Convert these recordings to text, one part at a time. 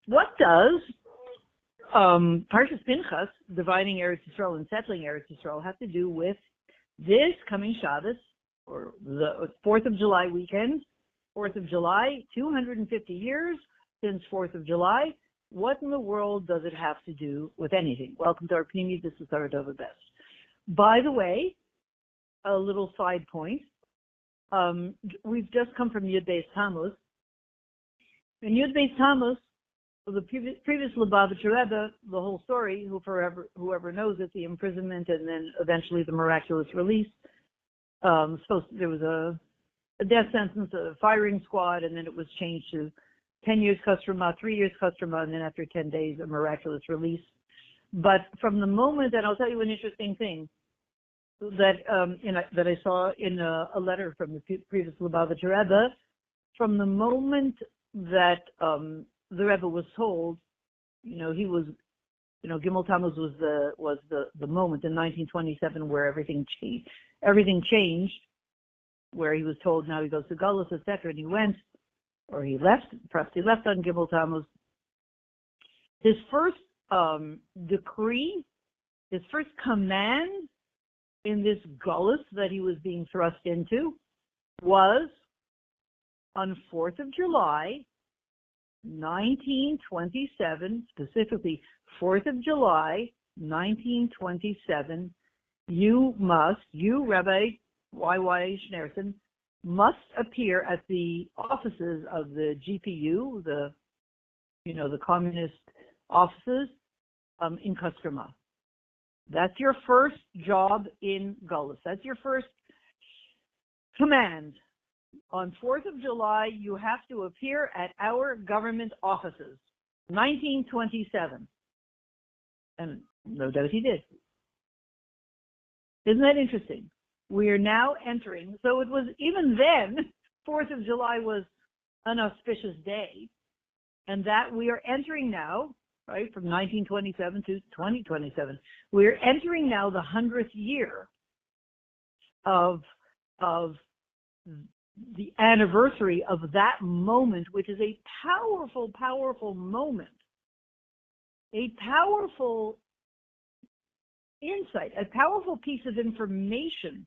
What does Parshas Pinchas, dividing Eretz Yisrael and settling Eretz Yisrael, have to do with this coming Shabbos, or the 4th of July weekend? 4th of July, 250 years since 4th of July. What in the world does it have to do with anything? Welcome to our Pnimi. This is Sarah Dova Best. By the way, a little side point. We've just come from Yud Beis Tammuz. In Yud Beis Tammuz, the previous Lubavitcher Rebbe, the whole story, whoever knows it, the imprisonment and then eventually the miraculous release. There was a death sentence, a firing squad, and then it was changed to 10 years Kostroma, 3 years Kostroma, and then after 10 days, a miraculous release. But from the moment, and I'll tell you an interesting thing that that I saw in a letter from the previous Lubavitcher Rebbe, from the moment that the Rebbe was told, he was, Gimel Tammuz was the moment in 1927 where everything changed, where he was told now he goes to Galus, etc., and he went, or he left, perhaps he left on Gimel Tammuz. His first decree, his first command in this Galus that he was being thrust into was on 4th of July, 1927, specifically 4th of July, 1927, you, Rabbi Y.Y. Schneerson, must appear at the offices of the GPU, the communist offices, in Kostroma. That's your first job in Galus. That's your first command. On 4th of July, you have to appear at our government offices. 1927. And no doubt he did. Isn't that interesting? We are now entering, so it was, even then, 4th of July was an auspicious day, and that we are entering now, right, from 1927 to 2027. We are entering now the 100th year of the anniversary of that moment, which is a powerful, powerful moment, a powerful insight, a powerful piece of information.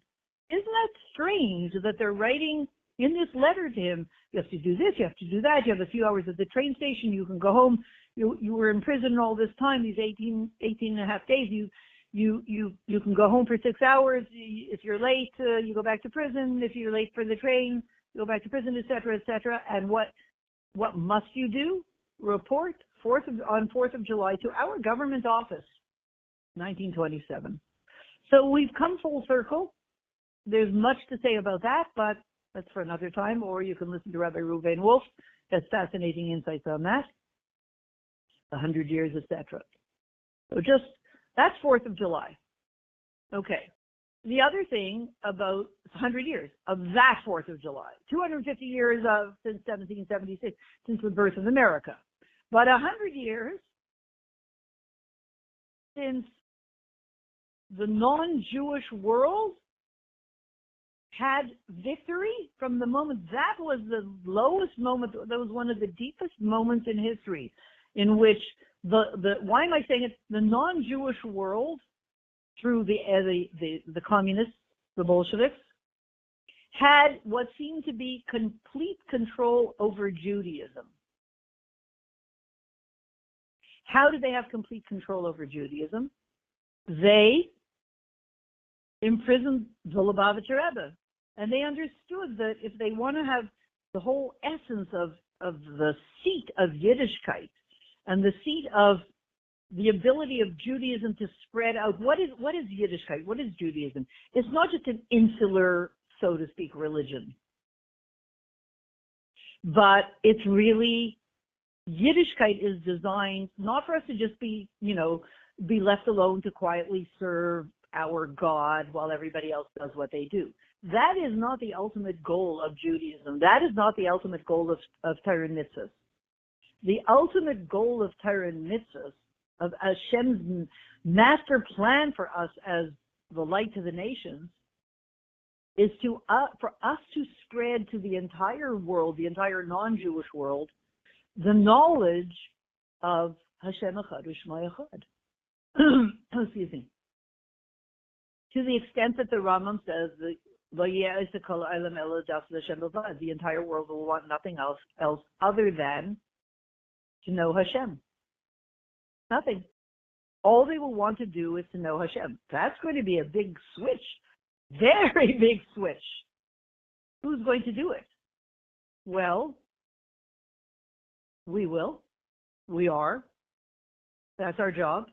Isn't that strange that they're writing in this letter to him, you have to do this, you have to do that, you have a few hours at the train station, you can go home, you were in prison all this time, these 18 and a half days, you can go home for 6 hours, if you're late, you go back to prison, if you're late for the train, you go back to prison, etc., and what must you do? Report on 4th of July to our government office, 1927. So we've come full circle. There's much to say about that, but that's for another time, or you can listen to Rabbi Reuven Wolf. Has fascinating insights on that. 100 years, etc. So that's 4th of July. Okay. The other thing about 100 years of that 4th of July, 250 years since 1776, since the birth of America, but 100 years since the non-Jewish world had victory. From the moment, that was the lowest moment, that was one of the deepest moments in history, in which why am I saying it? The non-Jewish world, through the communists, the Bolsheviks, had what seemed to be complete control over Judaism. How did they have complete control over Judaism? They imprisoned the Lubavitcher Rebbe, and they understood that if they want to have the whole essence of the seat of Yiddishkeit and the seat of the ability of Judaism to spread out, what is Yiddishkeit? What is Judaism? It's not just an insular, so to speak, religion, but it's really, Yiddishkeit is designed not for us to just be left alone to quietly serve our God while everybody else does what they do. That is not the ultimate goal of Judaism. That is not the ultimate goal of Torah and Mitzvahs. The ultimate goal of Torah and Mitzvahs, of Hashem's master plan for us as the light to the nations, is for us to spread to the entire world, the entire non-Jewish world, the knowledge of Hashem Echad U'Shmo Echad. Excuse me. To the extent that the Rambam says that the entire world will want nothing else other than to know Hashem. Nothing. All they will want to do is to know Hashem. That's going to be a big switch. Very big switch. Who's going to do it? Well, we will. We are. That's our job.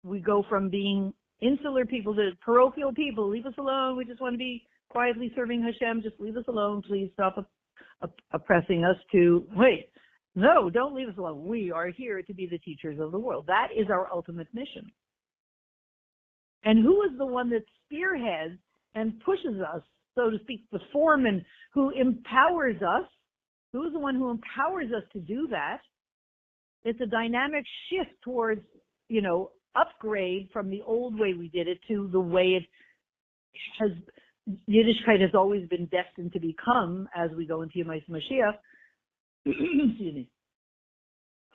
We go from being insular people to parochial people. Leave us alone. We just want to be quietly serving Hashem. Just leave us alone. Please stop oppressing us to, wait, no, don't leave us alone. We are here to be the teachers of the world. That is our ultimate mission. And who is the one that spearheads and pushes us, so to speak, the foreman who empowers us? Who is the one who empowers us to do that? It's a dynamic shift towards, upgrade from the old way we did it to the way it has, Yiddishkeit has always been destined to become as we go into Yemais Mashiach. Excuse me.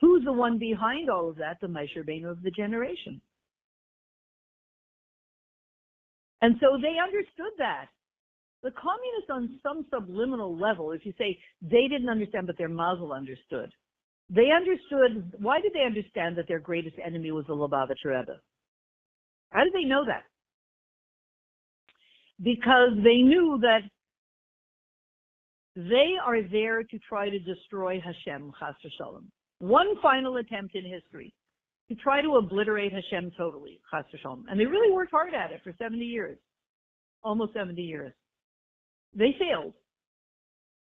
Who's the one behind all of that? The Moshe Rabbeinu of the generation. And so they understood that. The communists on some subliminal level, if you say they didn't understand, but their mazel understood. They understood, why did they understand that their greatest enemy was the Lubavitcher Rebbe? How did they know that? Because they knew that they are there to try to destroy Hashem, chas v'shalom. One final attempt in history to try to obliterate Hashem totally, chas v'shalom. And they really worked hard at it for 70 years, almost 70 years. They failed.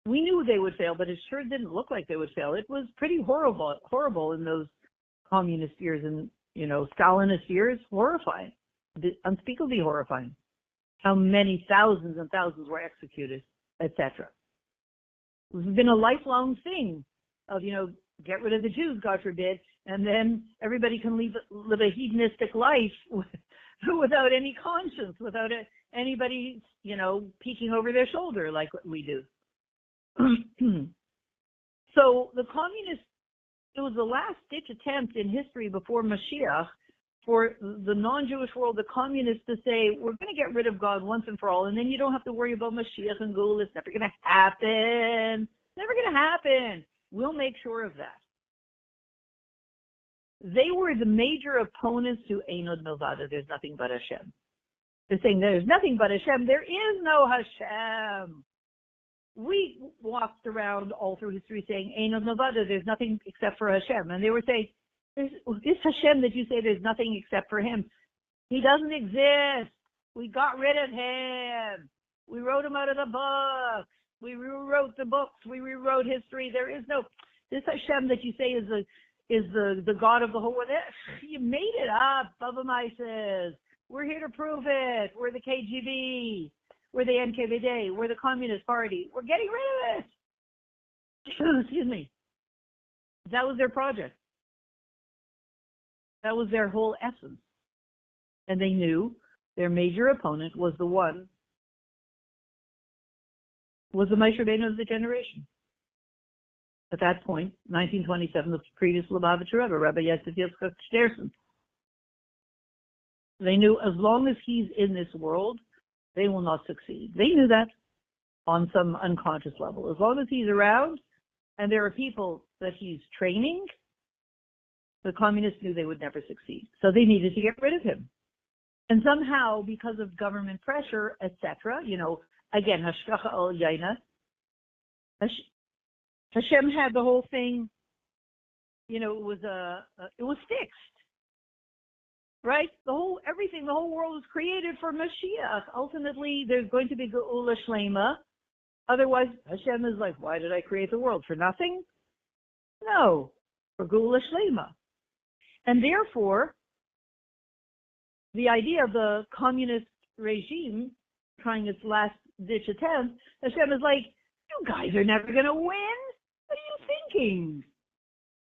We knew they would fail, but it sure didn't look like they would fail. It was pretty horrible in those communist years and, Stalinist years. Horrifying, unspeakably horrifying. How many thousands and thousands were executed, etc. It's been a lifelong thing of, get rid of the Jews, God forbid, and then everybody can live a hedonistic life without any conscience, without anybody, peeking over their shoulder like what we do. So the communists, it was the last-ditch attempt in history before Mashiach for the non-Jewish world, the communists, to say, we're going to get rid of God once and for all, and then you don't have to worry about Mashiach and Geulah. It's never going to happen. Never going to happen. We'll make sure of that. They were the major opponents to Einod Milvada. There's nothing but Hashem. They're saying there's nothing but Hashem. There is no Hashem. We walked around all through history saying, Einod Milvada, there's nothing except for Hashem. And they were saying, this Hashem that you say there's nothing except for him, he doesn't exist. We got rid of him. We wrote him out of the books. We rewrote the books. We rewrote history. There is no, this Hashem that you say is the God of the whole world. You made it up, Baba Mises. We're here to prove it. We're the KGB. We're the NKVD. We're the Communist Party. We're getting rid of it. Excuse me. That was their project. That was their whole essence. And they knew their major opponent was the Moshe Rabbeinu of the generation. At that point, 1927, the previous Lubavitcher Rebbe, Rabbi Yosef Yitzchak Shterson. They knew as long as he's in this world, they will not succeed. They knew that on some unconscious level. As long as he's around and there are people that he's training, the communists knew they would never succeed. So they needed to get rid of him. And somehow, because of government pressure, etc., again, Hashgacha al Yaina, Hashem had the whole thing, it was fixed. Right? The whole world was created for Mashiach. Ultimately, there's going to be Geula Shlema. Otherwise, Hashem is like, why did I create the world? For nothing? No, for Geula Shlema. And therefore, the idea of the communist regime trying its last-ditch attempt, Hashem is like, you guys are never going to win? What are you thinking?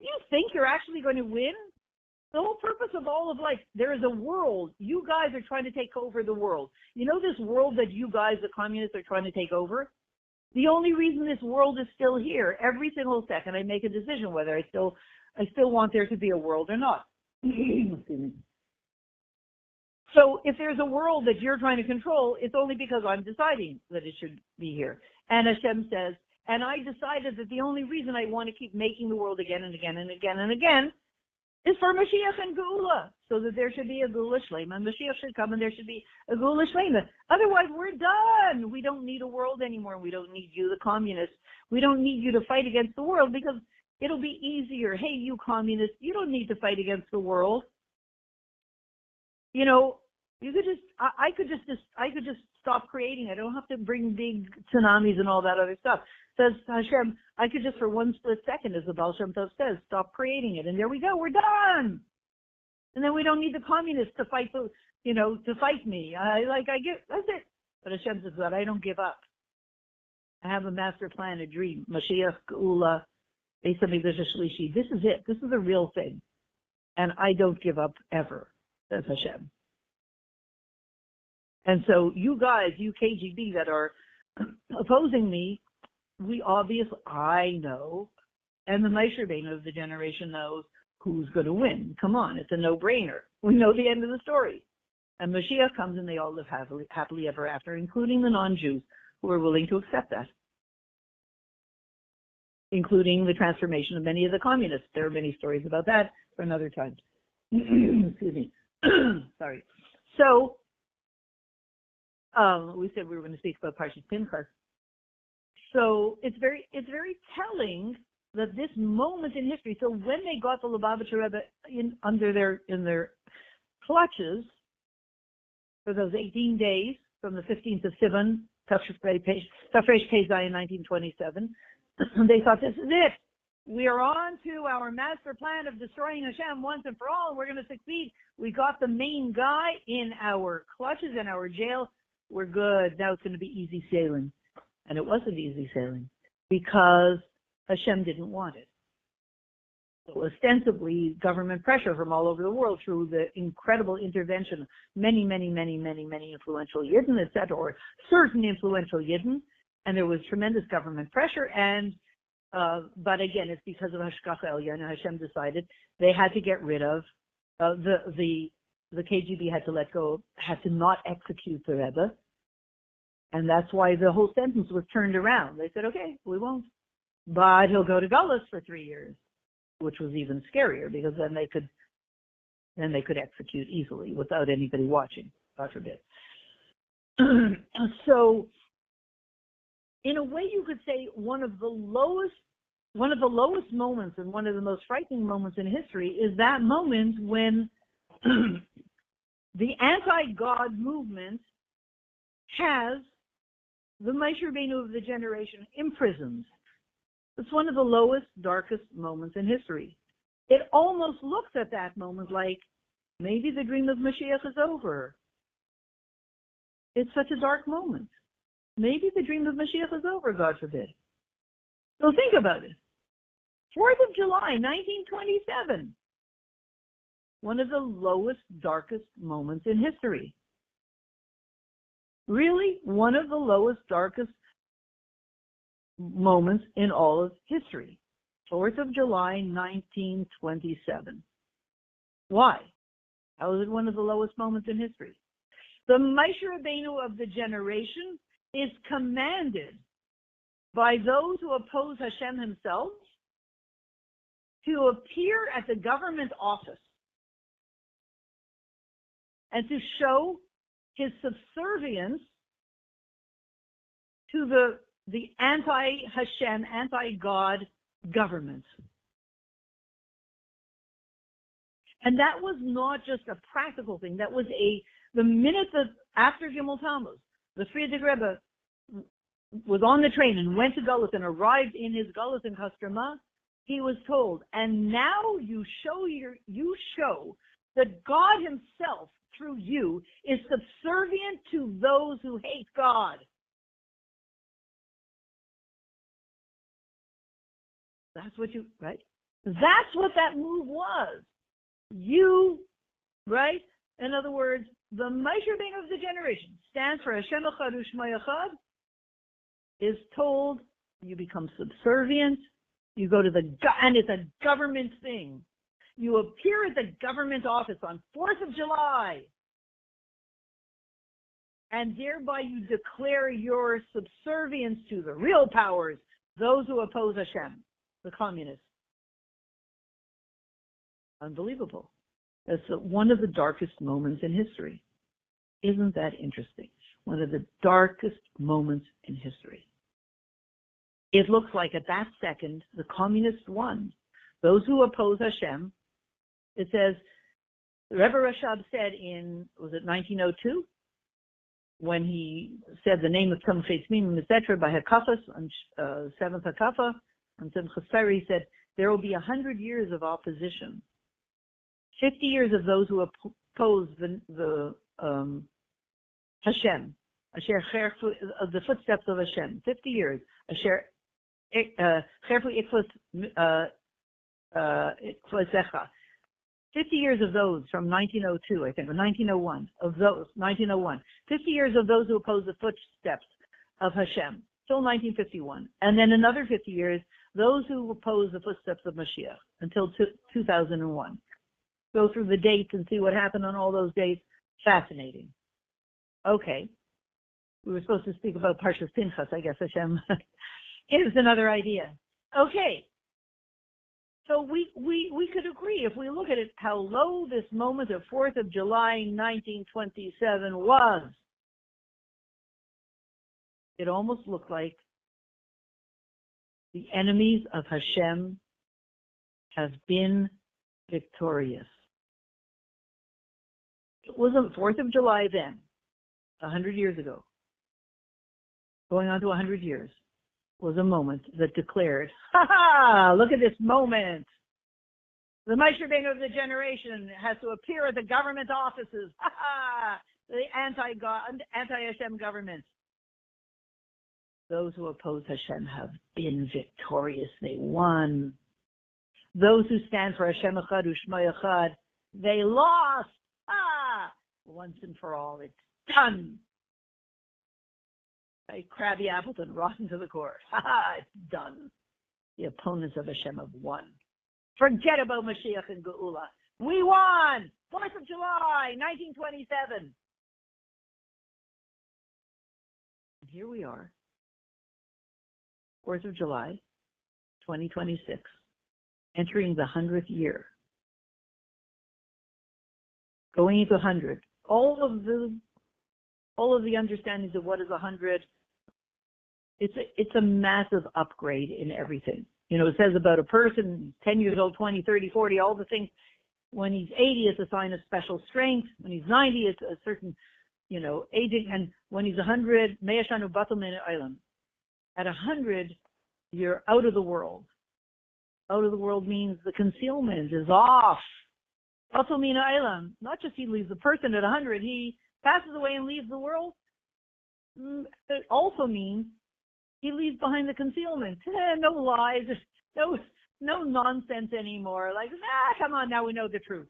You think you're actually going to win? The whole purpose of all of life, there is a world. You guys are trying to take over the world. You know this world that you guys, the communists, are trying to take over? The only reason this world is still here, every single second I make a decision whether I still I still want there to be a world or not. Excuse me. So if there's a world that you're trying to control, it's only because I'm deciding that it should be here. And Hashem says, and I decided that the only reason I want to keep making the world again and again and again and again is for Mashiach and Geula, so that there should be a Geula Shlema, and Mashiach should come and there should be a Geula Shlema. Otherwise, we're done. We don't need a world anymore. We don't need you, the communists. We don't need you to fight against the world because it'll be easier. Hey, you communists, you don't need to fight against the world. You know, you could just, I could just stop creating. I don't have to bring big tsunamis and all that other stuff. Says Hashem, I could just for one split second, as the Baal Shem Tov says, stop creating it. And there we go, we're done. And then we don't need the communists to fight, to fight me. That's it. But Hashem says that I don't give up. I have a master plan, a dream. Mashiach, Geula, Beis HaMikdash Shlishi. This is it. This is the real thing. And I don't give up ever, says Hashem. And so you guys, you KGB that are opposing me, I know, and the Moshe Rabbeinu of the generation knows who's going to win. Come on, it's a no-brainer. We know the end of the story. And Mashiach comes and they all live happily ever after, including the non-Jews who are willing to accept that, including the transformation of many of the communists. There are many stories about that for another time. Excuse me. Sorry. So, we said we were going to speak about Parshas Pinchas. So it's very telling that this moment in history. So when they got the Lubavitcher Rebbe in their clutches for those 18 days from the 15th of Sivan, Tafresh Pei Zayin 1927, they thought, this is it. We are on to our master plan of destroying Hashem once and for all. We're going to succeed. We got the main guy in our clutches, in our jail. We're good. Now it's going to be easy sailing. And it wasn't easy sailing because Hashem didn't want it. So ostensibly, government pressure from all over the world through the incredible intervention of many, many, many, many, many influential Yidden, etc., or certain influential Yidden, and there was tremendous government pressure. And but again, it's because of Hashgacha Elyon, and Hashem decided they had to get rid of the KGB had to let go, had to not execute the Rebbe. And that's why the whole sentence was turned around. They said, okay, we won't. But he'll go to Gullus for 3 years, which was even scarier because then they could execute easily without anybody watching, God forbid. So in a way you could say one of the lowest moments and one of the most frightening moments in history is that moment when the anti-God movement has the Moshe Rabbeinu of the generation imprisoned. It's one of the lowest, darkest moments in history. It almost looks at that moment like maybe the dream of Mashiach is over. It's such a dark moment. Maybe the dream of Mashiach is over, God forbid. So think about it. 4th of July, 1927. One of the lowest, darkest moments in history. Really, one of the lowest, darkest moments in all of history. 4th of July, 1927. Why? How is it one of the lowest moments in history? The Moshe Rabbeinu of the generation is commanded by those who oppose Hashem himself to appear at the government office and to show his subservience to the anti-Hashem, anti-God government. And that was not just a practical thing. That was the minute that after Gimel Tammuz, the Frierdiker Rebbe was on the train and went to Gullus and arrived in his Gullus in Kostroma, he was told, and now you show that God himself through you is subservient to those who hate God. That's what right? That's what that move was. You, right? In other words, the Moshe Rabbeinu of the generation stands for Hashem Echad U'Shmo Echad, is told you become subservient You go to and it's a government thing. You appear at the government office on 4th of July, and thereby you declare your subservience to the real powers, those who oppose Hashem, the communists. Unbelievable. That's one of the darkest moments in history. Isn't that interesting? One of the darkest moments in history. It looks like at that second, the communists won. Those who oppose Hashem, it says, Rebbe Rashab said in, was it 1902? When he said the name of some Mimim, etc., by Hakafas, on 7th Hakafa, on Simchas Torah, he said, there will be 100 years of opposition. 50 years of those who oppose the Hashem, the footsteps of Hashem. 50 years. 50 years of those from 1902, I think, or 1901, of those, 1901. 50 years of those who oppose the footsteps of Hashem, till 1951. And then another 50 years, those who oppose the footsteps of Mashiach, until 2001. Go through the dates and see what happened on all those dates. Fascinating. Okay. We were supposed to speak about Parshas Pinchas, I guess, Hashem. Here's another idea. Okay. So we could agree, if we look at it, how low this moment of 4th of July, 1927 was. It almost looked like the enemies of Hashem have been victorious. It was the 4th of July then, 100 years ago, going on to 100 years, was a moment that declared, ha, look at this moment. The Moshe Rabbeinu of the generation has to appear at the government offices. The anti-Hashem government. Those who oppose Hashem have been victorious. They won. Those who stand for Hashem Echad U'Shmo Echad, they lost. Once and for all, it's done. Like Crabby Appleton, rotten to the core. It's done. The opponents of Hashem have won. Forget about Mashiach and Geula. We won! 4th of July, 1927. And here we are. 4th of July, 2026. Entering the 100th year. Going into 100. All of the understandings of what is 100, it's a massive upgrade in everything. You know, it says about a person, 10 years old, 20, 30, 40, all the things. When he's 80, it's a sign of special strength. When he's 90, it's a certain, aging. And when he's 100, Me'ashanu batal min ha'olam. At 100, you're out of the world. Out of the world means the concealment is off. Batal min ha'olam. Not just he leaves the person at 100, he passes away and leaves the world. It also means he leaves behind the concealment. No lies, no nonsense anymore. Like, come on, now we know the truth.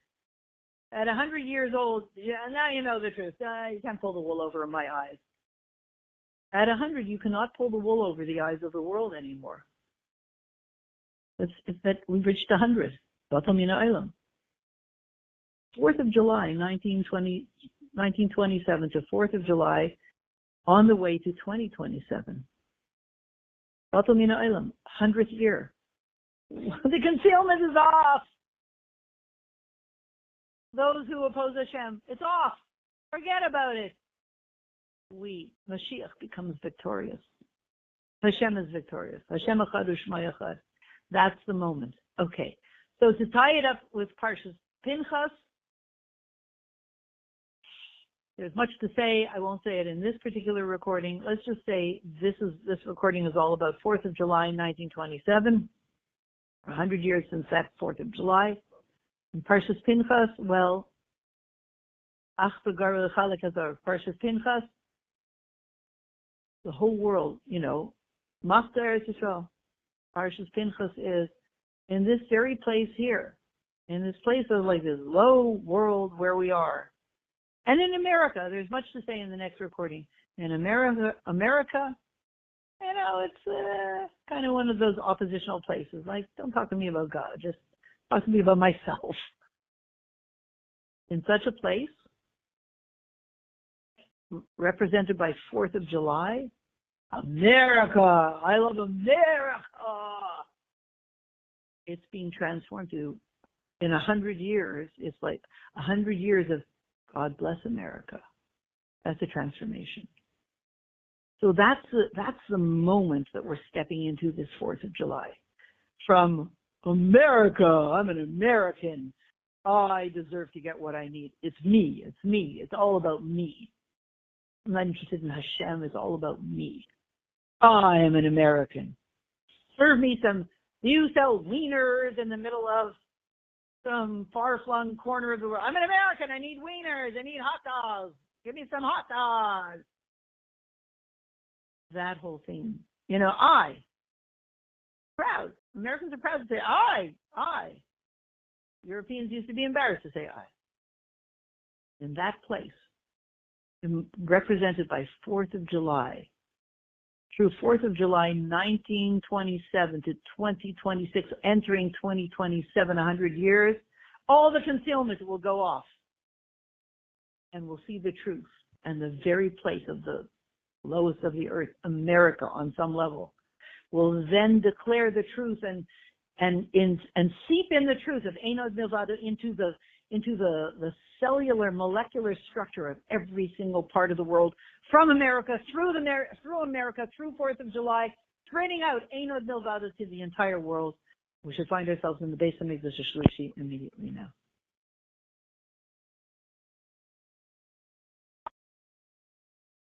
At 100 years old, now you know the truth. You can't pull the wool over my eyes. At 100, you cannot pull the wool over the eyes of the world anymore. It's that we've reached 100. Batal min ha'olam. 4th of July, 1927 to 4th of July, on the way to 2027. Batal min ha'olam, 100th year. The concealment is off. Those who oppose Hashem, it's off. Forget about it. Mashiach becomes victorious. Hashem is victorious. Hashem Echad U'Shmo Echad. That's the moment. Okay. So to tie it up with Parshas Pinchas, there's much to say. I won't say it in this particular recording. Let's just say this recording is all about 4th of July, 1927. 100 years since that 4th of July. And Parshas Pinchas, well, Ach B'Gar L'Chalek Hazar. Parshas Pinchas, the whole world, Machta Eretz Yisrael. Parshas Pinchas is in this very place here, in this place of like this low world where we are. And in America, there's much to say in the next recording. In America, It's kind of one of those oppositional places. Like, don't talk to me about God. Just talk to me about myself. In such a place, represented by 4th of July, America. I love America. It's being transformed to, in 100 years, it's like 100 years of God bless America. That's a transformation. So that's the moment that we're stepping into this 4th of July. From America, I'm an American. I deserve to get what I need. It's me. It's me. It's all about me. I'm not interested in Hashem. It's all about me. I am an American. Serve me some. Do you sell wieners in the middle of some far-flung corner of the world? I'm an American. I need wieners. I need hot dogs. Give me some hot dogs. That whole thing. Proud. Americans are proud to say I. Europeans used to be embarrassed to say I. In that place, represented by 4th of July, through 4th of July 1927 to 2026, entering 2027, 100 years, all the concealment will go off. And we'll see the truth and the very place of the lowest of the earth, America, on some level, will then declare the truth and seep in the truth of Ein Od Milvado into the cellular, molecular structure of every single part of the world, from America, through America, through 4th of July, spreading out Ein Od Milvado to the entire world. We should find ourselves in the base of Mikdash Shlishi immediately now.